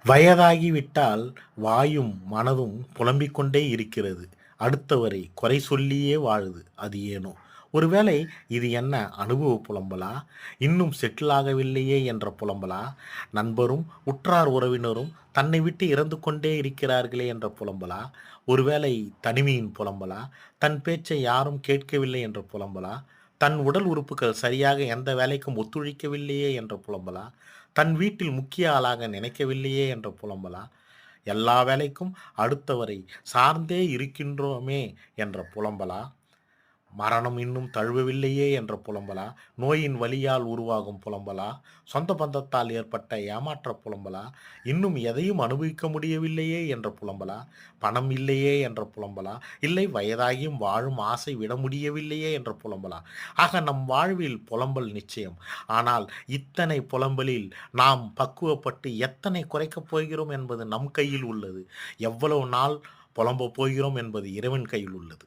வயதாகிவிட்டால் வாயும் மனதும் புலம்பிக் கொண்டே இருக்கிறது. அடுத்தவரை குறை சொல்லியே வாழுது. அது ஏனோ? ஒருவேளை இது என்ன அனுபவ புலம்பலா? இன்னும் செட்டில் ஆகவில்லையே என்ற புலம்பலா? நண்பரும் உற்றார் உறவினரும் தன்னை விட்டு இறந்து கொண்டே இருக்கிறார்களே என்ற புலம்பலா? ஒருவேளை தனிமையின் புலம்பலா? தன் பேச்சை யாரும் கேட்கவில்லை என்ற புலம்பலா? தன் உடல் உறுப்புகள் சரியாக எந்த வேலைக்கும் ஒத்துழைக்கவில்லையே என்ற புலம்பலா? தன் வீட்டில் முக்கிய ஆளாக நினைக்கவில்லையே என்ற புலம்பலா? எல்லா வேலைக்கும் அடுத்தவரை சார்ந்தே இருக்கின்றோமே என்ற புலம்பலா? மரணம் இன்னும் தழுவவில்லையே என்ற புலம்பலா? நோயின் வலியால் உருவாகும் புலம்பலா? சொந்த பந்தத்தால் ஏற்பட்ட ஏமாற்ற புலம்பலா? இன்னும் எதையும் அனுபவிக்க முடியவில்லையே என்ற புலம்பலா? பணம் இல்லையே என்ற புலம்பலா? இல்லை வயதாகியும் வாழும் ஆசை விட முடியவில்லையே என்ற புலம்பலா? ஆக நம் வாழ்வில் புலம்பல் நிச்சயம். ஆனால் இத்தனை புலம்பலில் நாம் பக்குவப்பட்டு எத்தனை குறைக்கப் போகிறோம் என்பது நம் கையில் உள்ளது. எவ்வளவு நாள் புலம்பப் போகிறோம் என்பது இறைவன் கையில் உள்ளது.